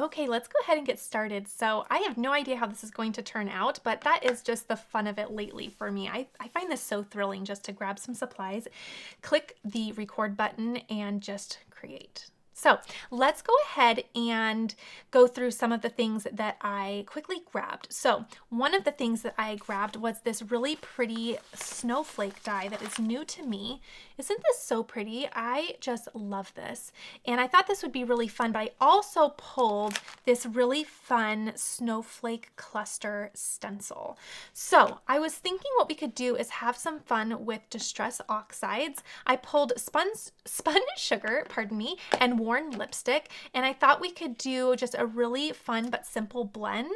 Okay, let's go ahead and get started. So I have no idea how this is going to turn out, but that is just the fun of it lately for me. I find this so thrilling just to grab some supplies, click the record button, and just create. So let's go ahead and go through some of the things that I quickly grabbed. So one of the things that I grabbed was this really pretty snowflake die that is new to me. Isn't this so pretty? I just love this. And I thought this would be really fun, but I also pulled this really fun snowflake cluster stencil. So I was thinking what we could do is have some fun with Distress Oxides. I pulled spun sugar, pardon me, and worn lipstick, and I thought we could do just a really fun but simple blend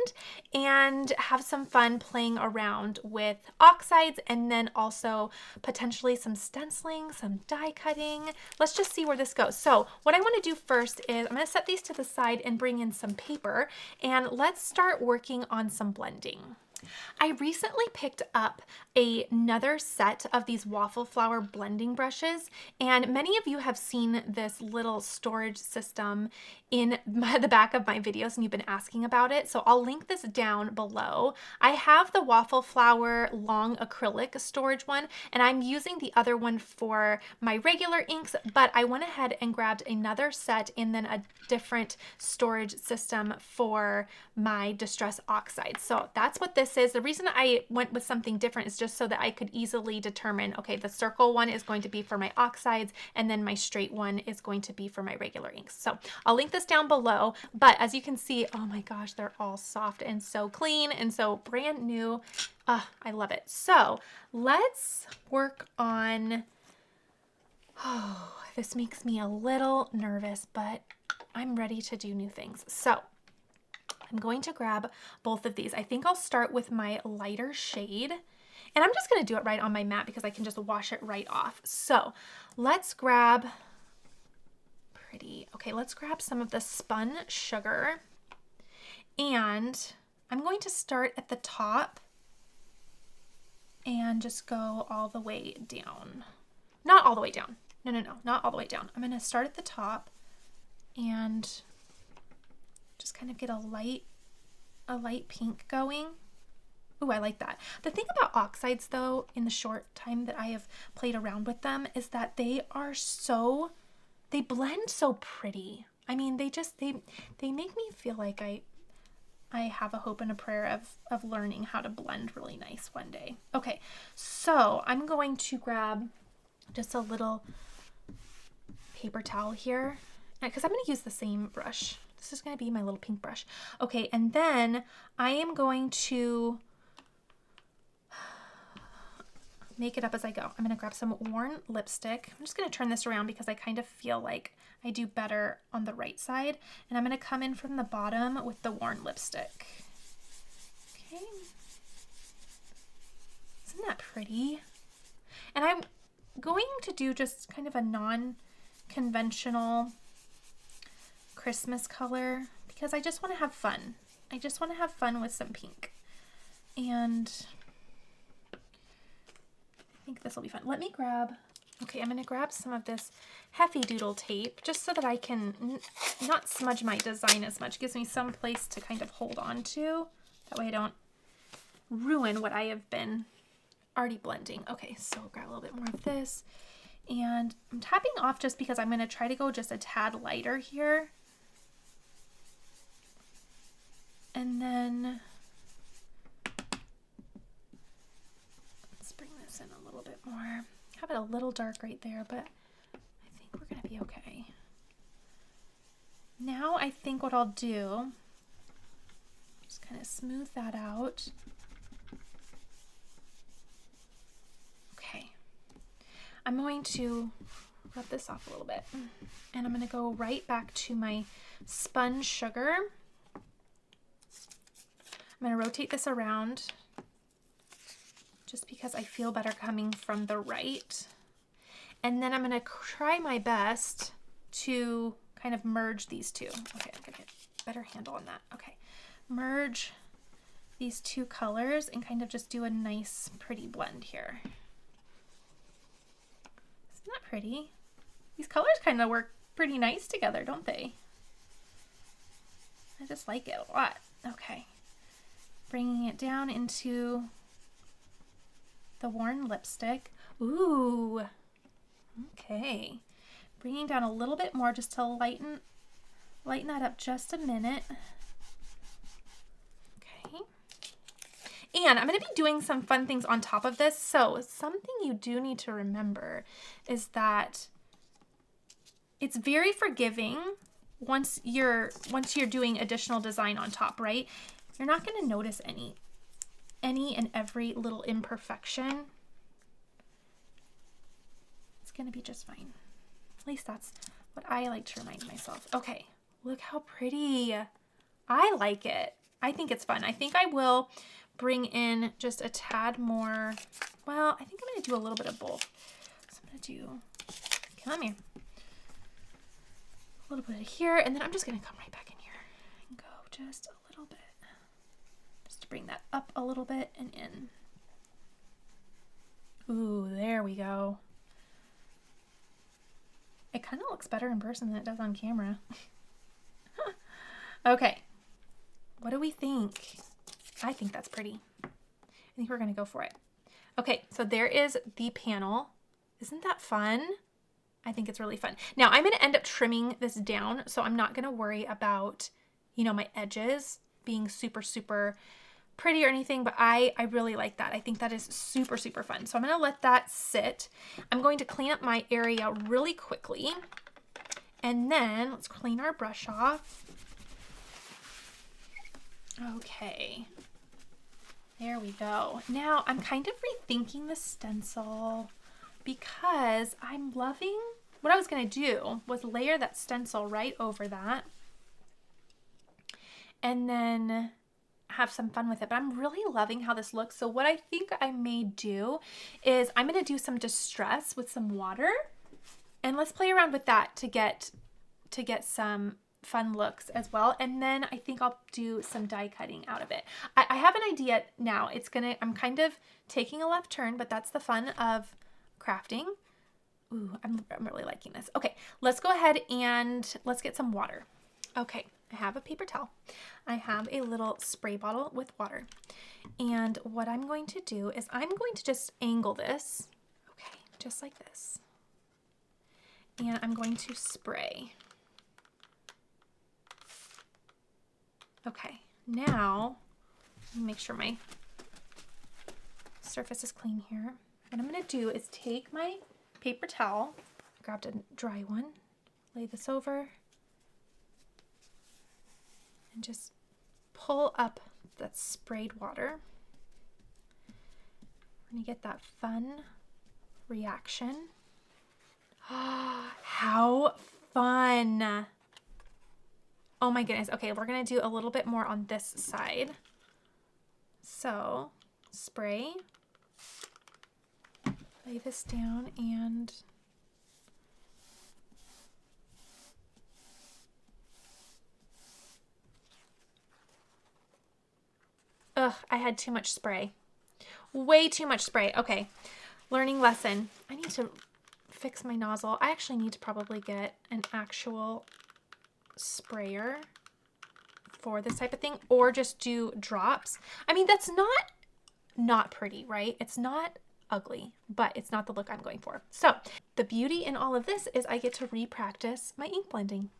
and have some fun playing around with oxides, and then also potentially some stenciling, some die cutting. Let's just see where this goes. So what I want to do first is I'm going to set these to the side and bring in some paper, and let's start working on some blending. I recently picked up another set of these waffle flower blending brushes, and many of you have seen this little storage system in the back of my videos and you've been asking about it, so I'll link this down below. I have the waffle flower long acrylic storage one, and I'm using the other one for my regular inks, but I went ahead and grabbed another set and then a different storage system for my Distress Oxide. So that's what this is. The reason I went with something different is just so that I could easily determine, okay, the circle one is going to be for my oxides, and then my straight one is going to be for my regular inks. So I'll link this down below, but as you can see, oh my gosh, they're all soft and so clean and so brand new. I love it. So let's work on, oh, this makes me a little nervous, but I'm ready to do new things. So I'm going to grab both of these. I think I'll start with my lighter shade, and I'm just going to do it right on my mat because I can just wash it right off. So let's grab, okay, let's grab some of the spun sugar, and I'm going to start at the top and just go all the way down. Not all the way down. No, not all the way down. I'm going to start at the top and just kind of get a light pink going. Ooh, I like that. The thing about oxides though, in the short time that I have played around with them, is that they blend so pretty. I mean, they make me feel like I have a hope and a prayer of learning how to blend really nice one day. Okay, so I'm going to grab just a little paper towel here because I'm going to use the same brush. This is going to be my little pink brush. Okay, and then I am going to make it up as I go. I'm going to grab some worn lipstick. I'm just going to turn this around because I kind of feel like I do better on the right side. And I'm going to come in from the bottom with the worn lipstick. Okay. Isn't that pretty? And I'm going to do just kind of a non-conventional Christmas color because I just want to have fun. I just want to have fun with some pink. And I think this will be fun. Let me grab, okay, I'm going to grab some of this Hefty Doodle tape just so that I can not smudge my design as much. It gives me some place to kind of hold on to. That way I don't ruin what I have been already blending. Okay, so grab a little bit more of this. And I'm tapping off just because I'm going to try to go just a tad lighter here. And then let's bring this in a little bit more. Have it a little dark right there, but I think we're going to be okay. Now I think what I'll do, just kind of smooth that out. Okay. I'm going to rub this off a little bit, and I'm going to go right back to my spun sugar. I'm going to rotate this around just because I feel better coming from the right. And then I'm going to try my best to kind of merge these two. Okay, I'm going to get a better handle on that. Okay, merge these two colors and kind of just do a nice, pretty blend here. Isn't that pretty? These colors kind of work pretty nice together, don't they? I just like it a lot. Okay. Bringing it down into the worn lipstick. Ooh. Okay. Bringing down a little bit more just to lighten that up just a minute. Okay. And I'm going to be doing some fun things on top of this. So something you do need to remember is that it's very forgiving once you're doing additional design on top, right? You're not going to notice any and every little imperfection. It's going to be just fine. At least that's what I like to remind myself. Okay, look how pretty. I like it. I think it's fun. I think I will bring in just a tad more. Well, I think I'm going to do a little bit of both. So I'm going to do, come here. A little bit of here, and then I'm just going to come right back in here and go just a little bit. Just to bring that up a little bit and in. Ooh, there we go. It kind of looks better in person than it does on camera. Okay, what do we think? I think that's pretty. I think we're gonna go for it. Okay, so there is the panel. Isn't that fun? I think it's really fun. Now I'm gonna end up trimming this down, so I'm not gonna worry about, you know, my edges being super, super pretty or anything, but I really like that. I think that is super, super fun. So I'm gonna let that sit. I'm going to clean up my area really quickly. And then let's clean our brush off. Okay, there we go. Now I'm kind of rethinking the stencil because I'm loving, what I was gonna do was layer that stencil right over that and then have some fun with it, but I'm really loving how this looks. So what I think I may do is I'm going to do some distress with some water, and let's play around with that to get some fun looks as well. And then I think I'll do some die cutting out of it. I have an idea now. I'm kind of taking a left turn, but that's the fun of crafting. Ooh, I'm really liking this. Okay, let's go ahead and let's get some water. Okay. I have a paper towel. I have a little spray bottle with water. And what I'm going to do is I'm going to just angle this, okay, just like this. And I'm going to spray. Okay, now, let me make sure my surface is clean here. What I'm going to do is take my paper towel, grabbed a dry one, lay this over, and just pull up that sprayed water. We're gonna get that fun reaction. How fun. Oh my goodness. Okay, we're gonna do a little bit more on this side. So, spray, lay this down, and ugh, I had too much spray. Way too much spray. Okay, learning lesson. I need to fix my nozzle. I actually need to probably get an actual sprayer for this type of thing, or just do drops. I mean, that's not pretty, right? It's not ugly, but it's not the look I'm going for. So the beauty in all of this is I get to re-practice my ink blending.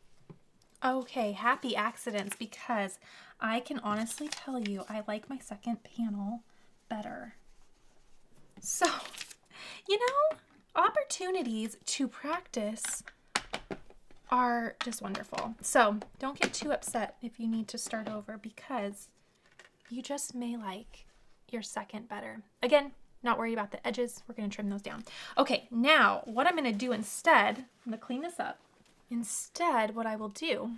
Okay, happy accidents, because I can honestly tell you I like my second panel better. So, you know, opportunities to practice are just wonderful. So don't get too upset if you need to start over, because you just may like your second better. Again, not worried about the edges. We're going to trim those down. Okay, now what I'm going to do instead, I'm going to clean this up. Instead, what I will do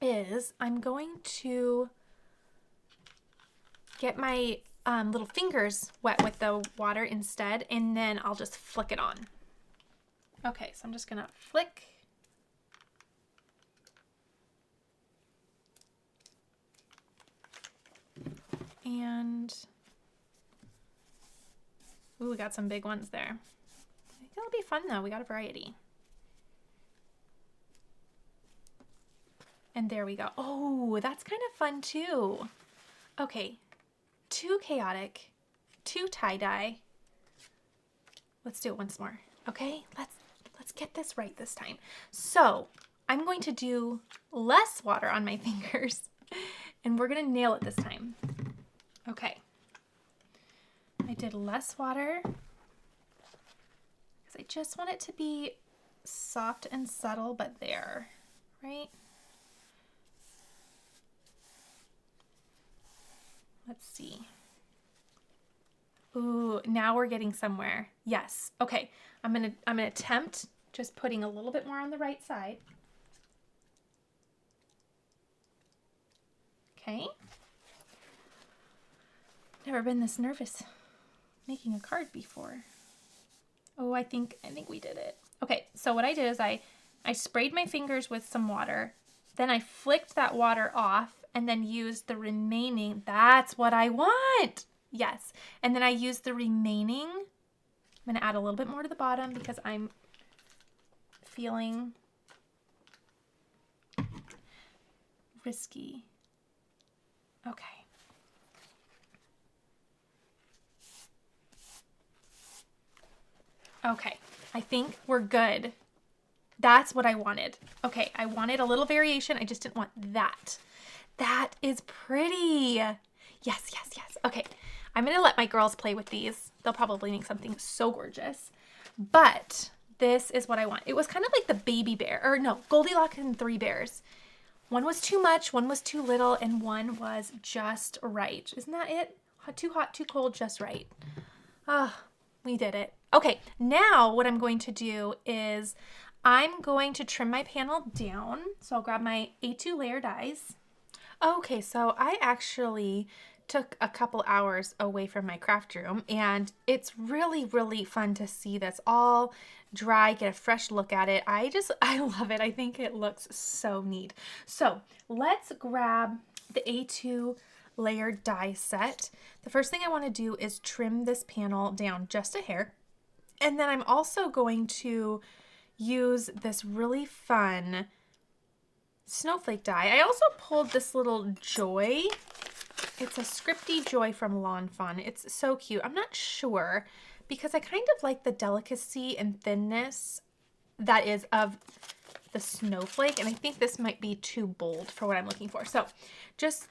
is I'm going to get my little fingers wet with the water instead, and then I'll just flick it on. Okay, so I'm just going to flick. And, ooh, we got some big ones there. I think it'll be fun though. We got a variety. And there we go. Oh, that's kind of fun too. Okay, too chaotic, too tie-dye. Let's do it once more. Okay, let's get this right this time. So I'm going to do less water on my fingers and we're gonna nail it this time. Okay, I did less water because I just want it to be soft and subtle, but there, right? Let's see. Ooh, now we're getting somewhere. Yes. Okay. I'm gonna attempt just putting a little bit more on the right side. Okay. Never been this nervous making a card before. Oh, I think we did it. Okay, so what I did is I sprayed my fingers with some water, then I flicked that water off and then used the remaining. That's what I want. Yes. And then I used the remaining. I'm going to add a little bit more to the bottom because I'm feeling risky. Okay. Okay, I think we're good. That's what I wanted. Okay, I wanted a little variation. I just didn't want that. That is pretty. Yes, yes, yes. Okay, I'm going to let my girls play with these. They'll probably make something so gorgeous. But this is what I want. It was kind of like the baby bear, or no, Goldilocks and Three Bears. One was too much, one was too little, and one was just right. Isn't that it? Too hot, too cold, just right. Ah, we did it. Okay, now what I'm going to do is I'm going to trim my panel down. So I'll grab my A2 layer dies. Okay, so I actually took a couple hours away from my craft room and it's really, really fun to see this all dry, get a fresh look at it. I love it. I think it looks so neat. So let's grab the A2 layer die set. The first thing I want to do is trim this panel down just a hair. And then I'm also going to use this really fun snowflake die. I also pulled this little joy. It's a scripty joy from Lawn Fawn. It's so cute. I'm not sure because I kind of like the delicacy and thinness that is of the snowflake. And I think this might be too bold for what I'm looking for. So just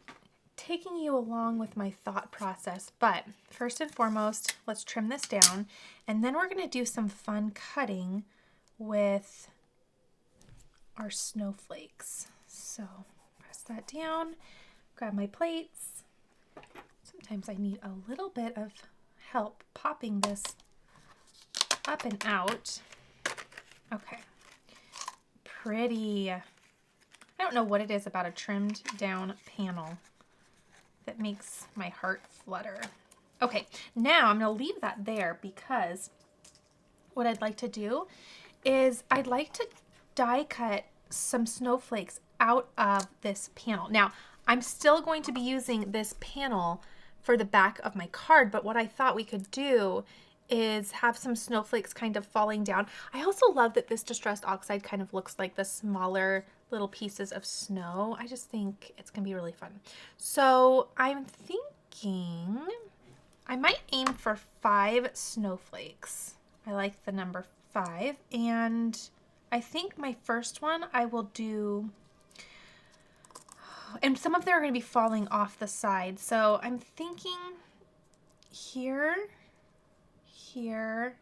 taking you along with my thought process. But first and foremost, let's trim this down. And then we're going to do some fun cutting with our snowflakes. So press that down, grab my plates. Sometimes I need a little bit of help popping this up and out. Okay, pretty. I don't know what it is about a trimmed down panel that makes my heart flutter. Okay, now I'm gonna leave that there because what I'd like to do is I'd like to die cut some snowflakes out of this panel. Now, I'm still going to be using this panel for the back of my card, but what I thought we could do is have some snowflakes kind of falling down. I also love that this distressed oxide kind of looks like the smaller little pieces of snow. I just think it's gonna be really fun. So I'm thinking I might aim for 5 snowflakes. I like the number 5, and I think my first one I will do, and some of them are going to be falling off the side. So I'm thinking here, here.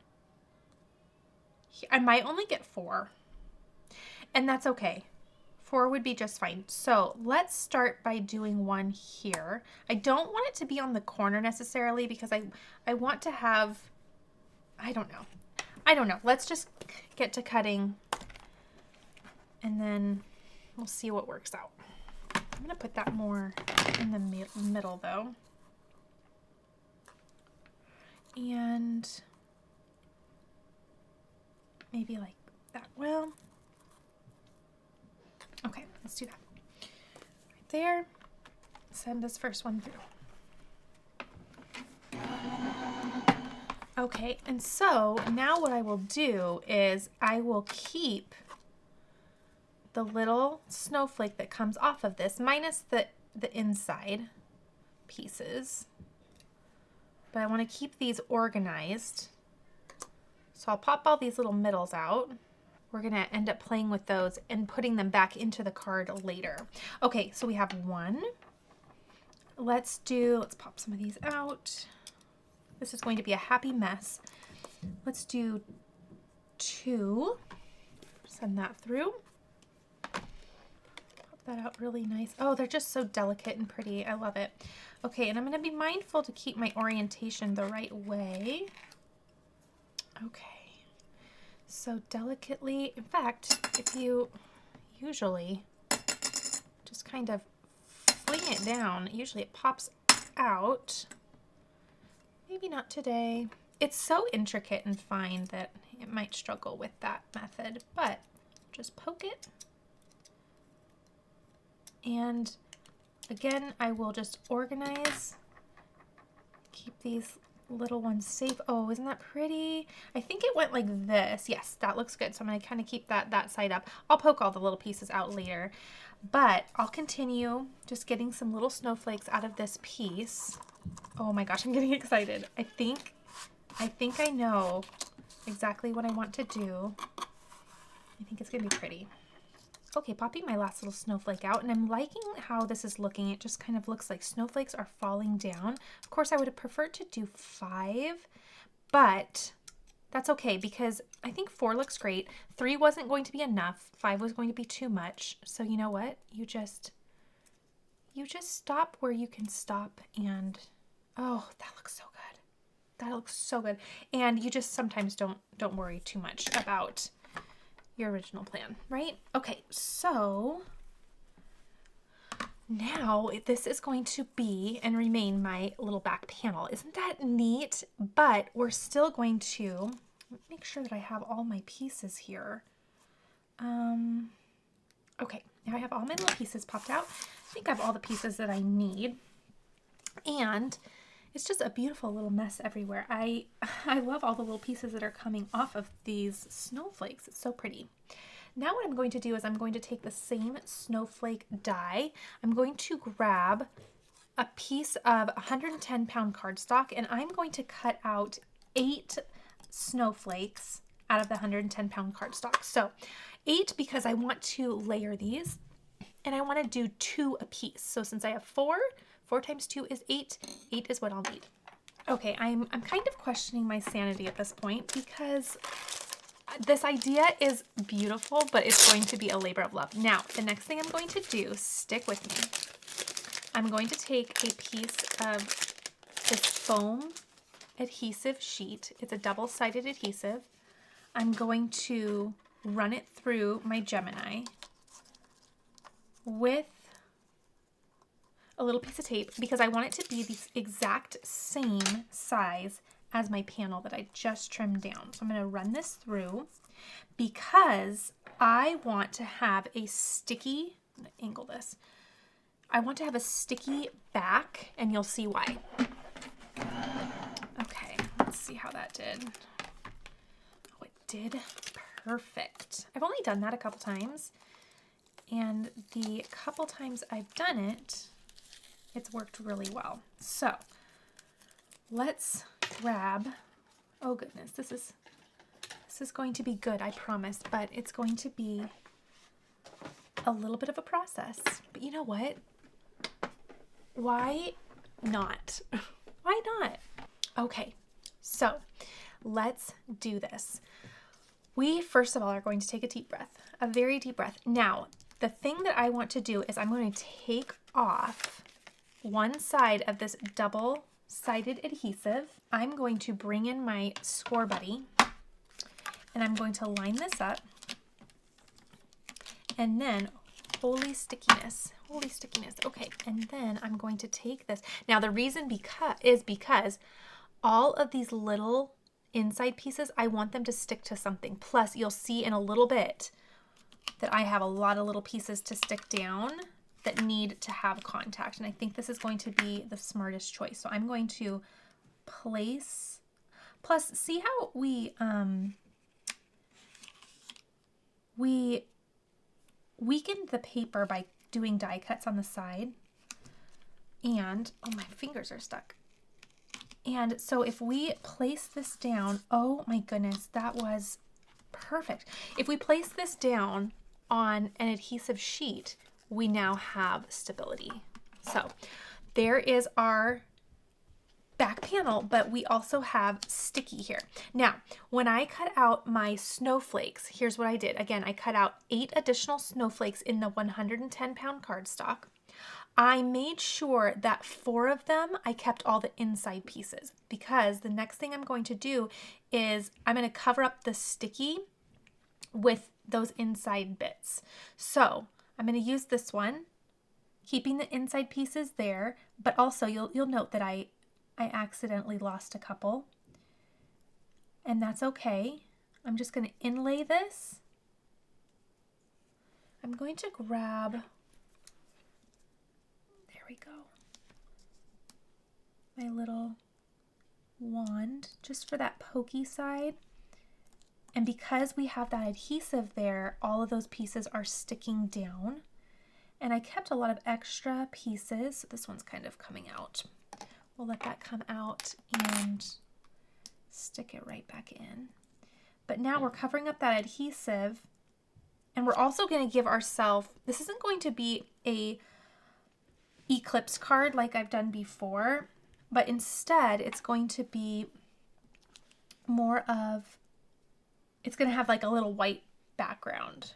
I might only get 4, and that's okay. 4 would be just fine. So let's start by doing one here. I don't want it to be on the corner necessarily because I want to have, I don't know. Let's just get to cutting and then we'll see what works out. I'm gonna put that more in the middle though. And maybe like that. Well, okay, let's do that. Right there. Send this first one through. Okay, and so now what I will do is I will keep the little snowflake that comes off of this, minus the inside pieces. But I want to keep these organized. So I'll pop all these little middles out. We're going to end up playing with those and putting them back into the card later. Okay, so we have one. Let's pop some of these out. This is going to be a happy mess. Let's do 2. Send that through. Pop that out really nice. Oh, they're just so delicate and pretty. I love it. Okay, and I'm going to be mindful to keep my orientation the right way. Okay. So delicately, in fact, if you usually just kind of fling it down, usually it pops out. Maybe not today. It's so intricate and fine that it might struggle with that method, but just poke it. And again, I will just organize, keep these little ones safe. Oh, isn't that pretty? I think it went like this. Yes, that looks good. So I'm going to kind of keep that side up. I'll poke all the little pieces out later, but I'll continue just getting some little snowflakes out of this piece. Oh my gosh, I'm getting excited. I think I know exactly what I want to do. I think it's going to be pretty. Okay, popping my last little snowflake out, and I'm liking how this is looking. It just kind of looks like snowflakes are falling down. Of course, I would have preferred to do 5, but that's okay because I think 4 looks great. 3 wasn't going to be enough. 5 was going to be too much. So you know what? You just stop where you can stop, and oh, that looks so good. That looks so good. And you just sometimes don't worry too much about your original plan, right? Okay, so now this is going to be and remain my little back panel. Isn't that neat? But we're still going to make sure that I have all my pieces here. Okay, now I have all my little pieces popped out. I think I have all the pieces that I need. And it's just a beautiful little mess everywhere. I love all the little pieces that are coming off of these snowflakes. It's so pretty. Now what I'm going to do is I'm going to take the same snowflake die. I'm going to grab a piece of 110-pound cardstock, and I'm going to cut out 8 snowflakes out of the 110-pound cardstock. So 8 because I want to layer these, and I want to do 2 a piece. So since I have 4 times 2 is 8. 8 is what I'll need. Okay, I'm kind of questioning my sanity at this point because this idea is beautiful, but it's going to be a labor of love. Now, the next thing I'm going to do, stick with me. I'm going to take a piece of this foam adhesive sheet. It's a double-sided adhesive. I'm going to run it through my Gemini with a little piece of tape because I want it to be the exact same size as my panel that I just trimmed down. So I'm going to run this through because I want to have a sticky, I'm going to angle this. I want to have a sticky back, and you'll see why. Okay, let's see how that did. Oh, it did perfect. I've only done that a couple times, and the couple times I've done it, it's worked really well. So let's grab, oh goodness, this is going to be good, I promise, but it's going to be a little bit of a process. But you know what? Why not? Why not? Okay, so let's do this. We, first of all, are going to take a deep breath, a very deep breath. Now, the thing that I want to do is I'm going to take off one side of this double-sided adhesive. I'm going to bring in my Score Buddy, and I'm going to line this up. And then, holy stickiness. Okay, and then I'm going to take this. Now, the reason is because all of these little inside pieces, I want them to stick to something. Plus, you'll see in a little bit that I have a lot of little pieces to stick down that need to have contact. And I think this is going to be the smartest choice. So I'm going to place, plus see how we weakened the paper by doing die cuts on the side. And, oh, my fingers are stuck. And so if we place this down, oh my goodness, that was perfect. If we place this down on an adhesive sheet, we now have stability. So there is our back panel, but we also have sticky here. Now, when I cut out my snowflakes, here's what I did. Again, I cut out 8 additional snowflakes in the 110-pound cardstock. I made sure that 4 of them, I kept all the inside pieces, because the next thing I'm going to do is I'm going to cover up the sticky with those inside bits. So I'm going to use this one, keeping the inside pieces there, but also you'll note that I accidentally lost a couple, and that's okay. I'm just going to inlay this. I'm going to grab, there we go, my little wand just for that pokey side. And because we have that adhesive there, all of those pieces are sticking down. And I kept a lot of extra pieces. So this one's kind of coming out. We'll let that come out and stick it right back in. But now we're covering up that adhesive, and we're also going to give ourselves, this isn't going to be a eclipse card like I've done before, but instead it's going to be more of, it's going to have like a little white background.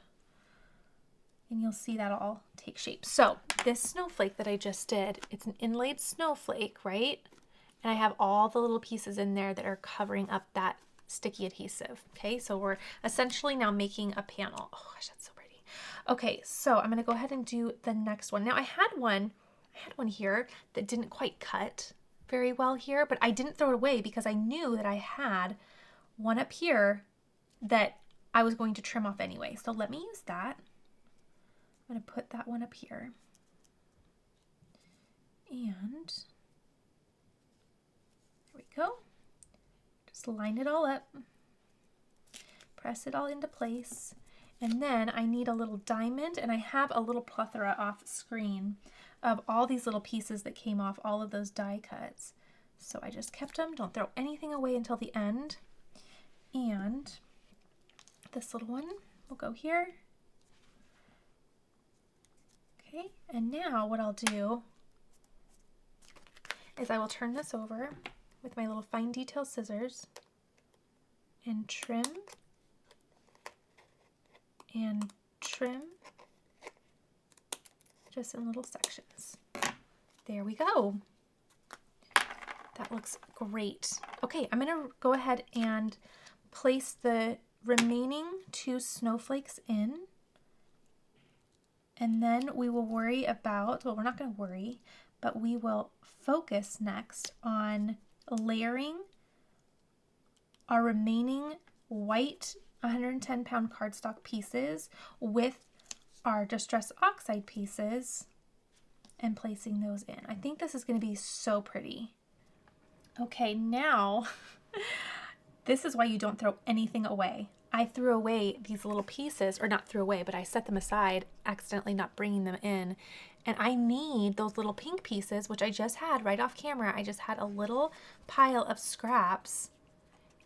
And you'll see that all take shape. So this snowflake that I just did, it's an inlaid snowflake, right? And I have all the little pieces in there that are covering up that sticky adhesive. Okay, so we're essentially now making a panel. Oh gosh, that's so pretty. Okay, so I'm gonna go ahead and do the next one. Now I had one here that didn't quite cut very well here, but I didn't throw it away because I knew that I had one up here that I was going to trim off anyway. So let me use that. I'm going to put that one up here. And there we go. Just line it all up. Press it all into place. And then I need a little diamond, and I have a little plethora off screen of all these little pieces that came off all of those die cuts. So I just kept them. Don't throw anything away until the end. And this little one will go here. Okay, and now what I'll do is I will turn this over with my little fine detail scissors and trim and trim just in little sections. There we go. That looks great. Okay, I'm gonna go ahead and place the remaining 2 snowflakes in. And then we will worry about, well, we're not going to worry, but we will focus next on layering our remaining white 110-pound cardstock pieces with our Distress Oxide pieces and placing those in. I think this is going to be so pretty. Okay, now this is why you don't throw anything away. I threw away these little pieces, or not threw away, but I set them aside, accidentally not bringing them in. And I need those little pink pieces, which I just had right off camera. I just had a little pile of scraps,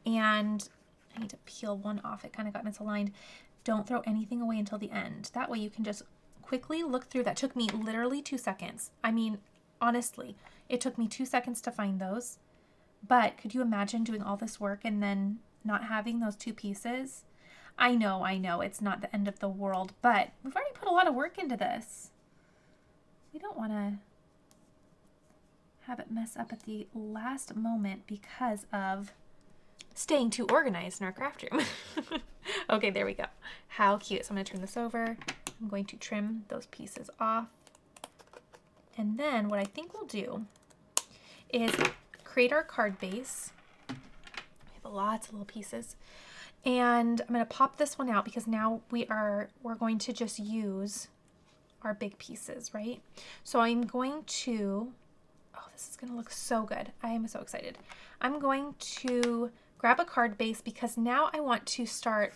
and I need to peel one off. It kind of got misaligned. Don't throw anything away until the end. That way you can just quickly look through. That took me literally 2 seconds. I mean, honestly, it took me 2 seconds to find those. But could you imagine doing all this work and then not having those 2 pieces? I know, it's not the end of the world, but we've already put a lot of work into this. We don't want to have it mess up at the last moment because of staying too organized in our craft room. Okay, there we go. How cute. So I'm going to turn this over. I'm going to trim those pieces off. And then what I think we'll do is create our card base. We have lots of little pieces. And I'm going to pop this one out because now we're going to just use our big pieces, right? So I'm going to, oh, this is going to look so good. I am so excited. I'm going to grab a card base because now I want to start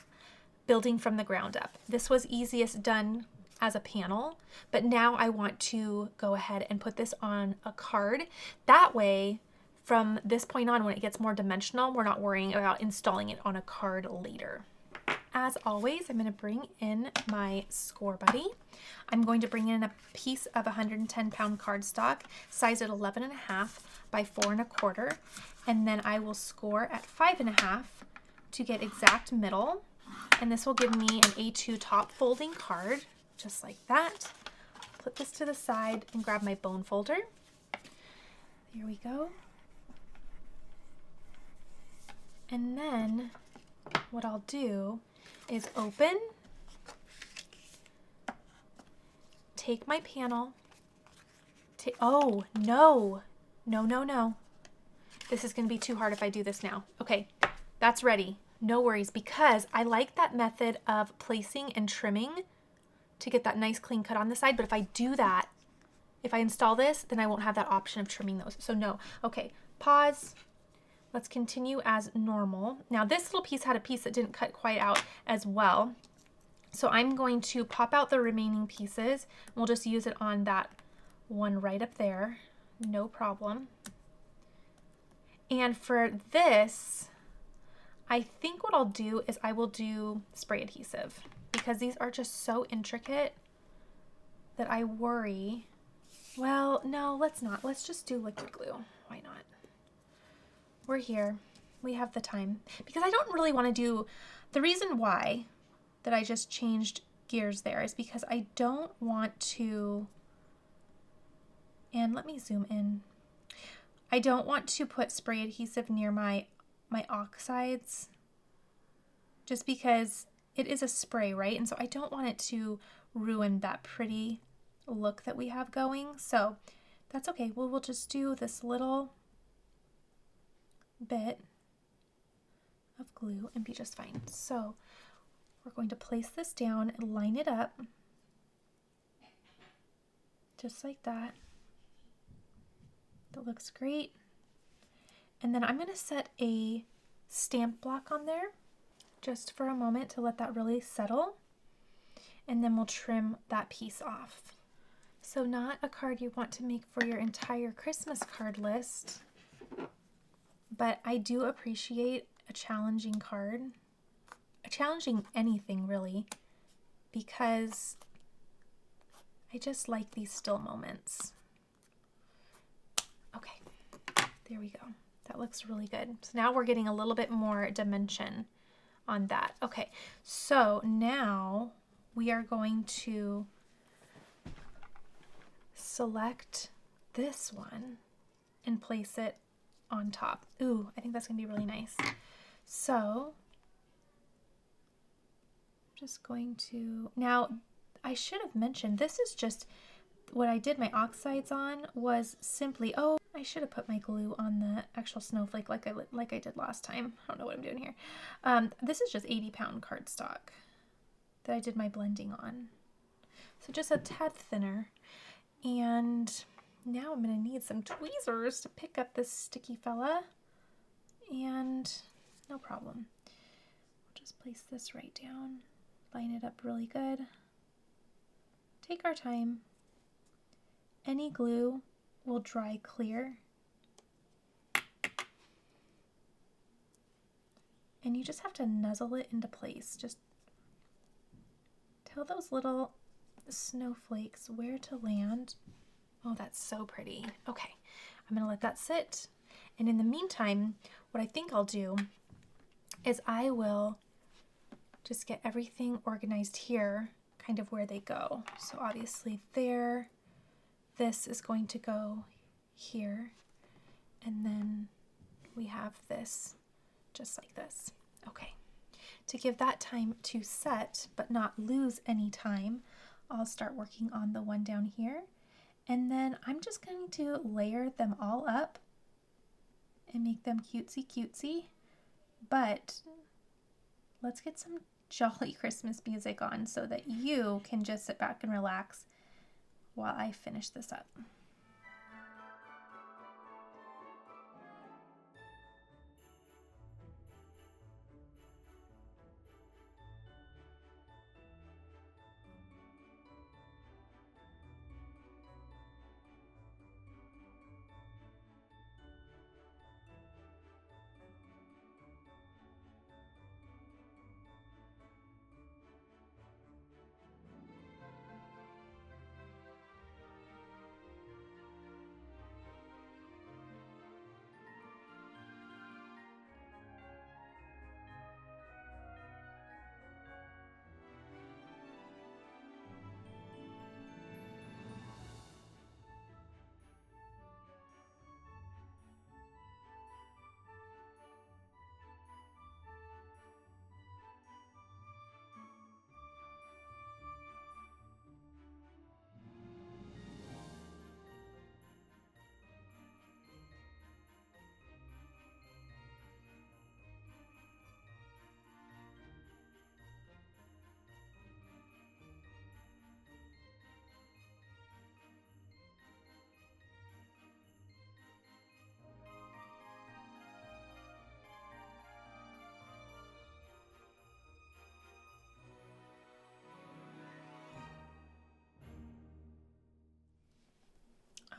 building from the ground up. This was easiest done as a panel, but now I want to go ahead and put this on a card. That way, from this point on, when it gets more dimensional, we're not worrying about installing it on a card later. As always, I'm going to bring in my score buddy. I'm going to bring in a piece of 110-pound cardstock, size at 11.5 by 4.25, and then I will score at 5.5 to get exact middle. And this will give me an A2 top folding card, just like that. Put this to the side and grab my bone folder. Here we go. And then what I'll do is open, take my panel, oh, no. This is going to be too hard if I do this now. Okay, that's ready. No worries, because I like that method of placing and trimming to get that nice clean cut on the side. But if I do that, if I install this, then I won't have that option of trimming those. So no. Okay, pause. Let's continue as normal. Now this little piece had a piece that didn't cut quite out as well. So I'm going to pop out the remaining pieces. We'll just use it on that one right up there. No problem. And for this, I think what I'll do is I will do spray adhesive, because these are just so intricate that I worry. Well, no, let's not. Let's just do liquid glue. Why not? We're here. We have the time. Because I don't really want to do, the reason why that I just changed gears there is because I don't want to, and let me zoom in. I don't want to put spray adhesive near my oxides, just because it is a spray, right? And so I don't want it to ruin that pretty look that we have going. So that's okay. We'll just do this little bit of glue and be just fine. So we're going to place this down and line it up just like that. That looks great. And then I'm going to set a stamp block on there just for a moment to let that really settle. And then we'll trim that piece off. So not a card you want to make for your entire Christmas card list, but I do appreciate a challenging card, a challenging anything really, because I just like these still moments. Okay, there we go. That looks really good. So now we're getting a little bit more dimension on that. Okay, so now we are going to select this one and place it on top. Ooh, I think that's gonna be really nice. So I'm just going to, now I should have mentioned, this is just what I did my oxides on was simply, oh, I should have put my glue on the actual snowflake like I did last time. I don't know what I'm doing here. This is just 80-pound cardstock that I did my blending on. So just a tad thinner. And now I'm going to need some tweezers to pick up this sticky fella. And no problem. We'll just place this right down, line it up really good. Take our time. Any glue will dry clear. And you just have to nuzzle it into place. Just tell those little snowflakes where to land. Oh, that's so pretty. Okay, I'm gonna let that sit. And in the meantime, what I think I'll do is I will just get everything organized here, kind of where they go. So obviously there, this is going to go here, and then we have this just like this. Okay, to give that time to set but not lose any time, I'll start working on the one down here, and then I'm just going to layer them all up and make them cutesy cutesy. But let's get some jolly Christmas music on so that you can just sit back and relax while I finish this up.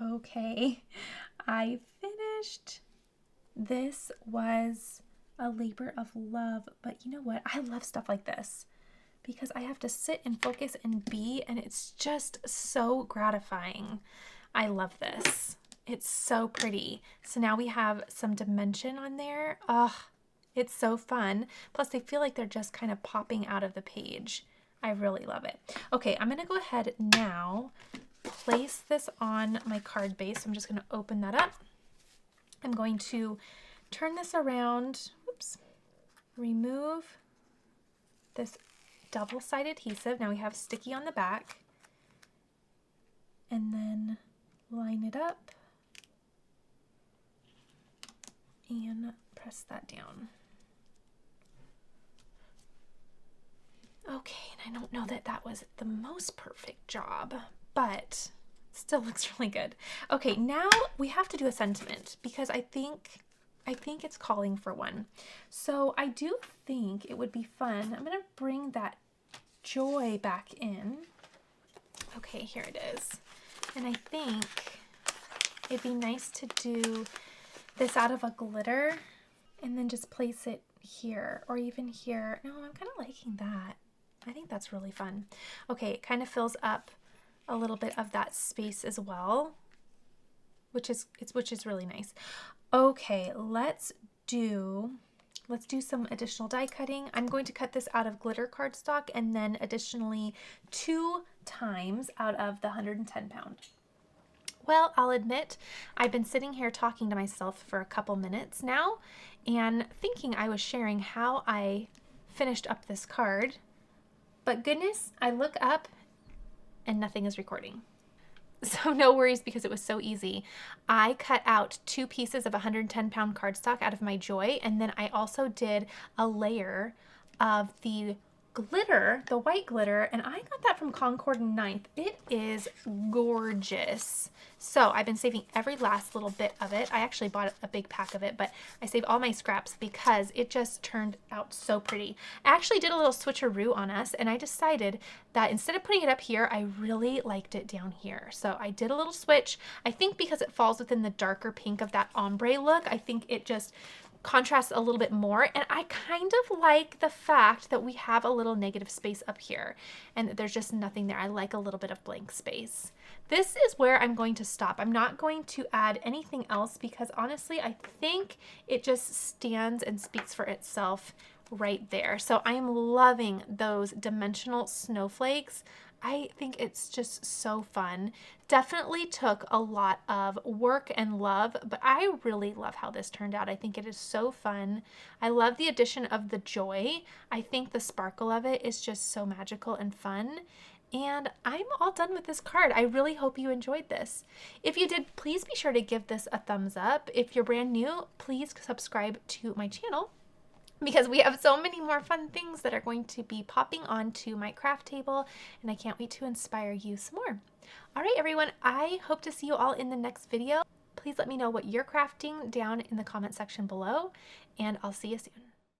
Okay, I finished. This was a labor of love, but you know what? I love stuff like this because I have to sit and focus and be, and it's just so gratifying. I love this. It's so pretty. So now we have some dimension on there. Ugh, it's so fun. Plus they feel like they're just kind of popping out of the page. I really love it. Okay, I'm gonna go ahead now, place this on my card base. I'm just gonna open that up. I'm going to turn this around, oops, remove this double-sided adhesive. Now we have sticky on the back, and then line it up and press that down. Okay, and I don't know that that was the most perfect job, but still looks really good. Okay, now we have to do a sentiment because I think it's calling for one. So I do think it would be fun. I'm gonna bring that joy back in. Okay, here it is. And I think it'd be nice to do this out of a glitter and then just place it here or even here. No, I'm kind of liking that. I think that's really fun. Okay, it kind of fills up a little bit of that space as well, which is really nice. Okay, let's do some additional die cutting. I'm going to cut this out of glitter cardstock and then additionally 2 times out of the 110 pound. Well, I'll admit I've been sitting here talking to myself for a couple minutes now and thinking I was sharing how I finished up this card, but goodness, I look up and nothing is recording. So no worries because it was so easy. I cut out 2 pieces of 110 pound cardstock out of my Joy, and then I also did a layer of the glitter, the white glitter, and I got that from Concord and 9th. It is gorgeous. So I've been saving every last little bit of it. I actually bought a big pack of it, but I saved all my scraps because it just turned out so pretty. I actually did a little switcheroo on us, and I decided that instead of putting it up here, I really liked it down here. So I did a little switch. I think because it falls within the darker pink of that ombre look, I think it just contrasts a little bit more, and I kind of like the fact that we have a little negative space up here and there's just nothing there. I like a little bit of blank space. This is where I'm going to stop. I'm not going to add anything else because honestly I think it just stands and speaks for itself right there. So I'm loving those dimensional snowflakes. I think it's just so fun. Definitely took a lot of work and love, but I really love how this turned out. I think it is so fun. I love the addition of the joy. I think the sparkle of it is just so magical and fun. And I'm all done with this card. I really hope you enjoyed this. If you did, please be sure to give this a thumbs up. If you're brand new, please subscribe to my channel, because we have so many more fun things that are going to be popping onto my craft table, and I can't wait to inspire you some more. All right, everyone, I hope to see you all in the next video. Please let me know what you're crafting down in the comment section below, and I'll see you soon.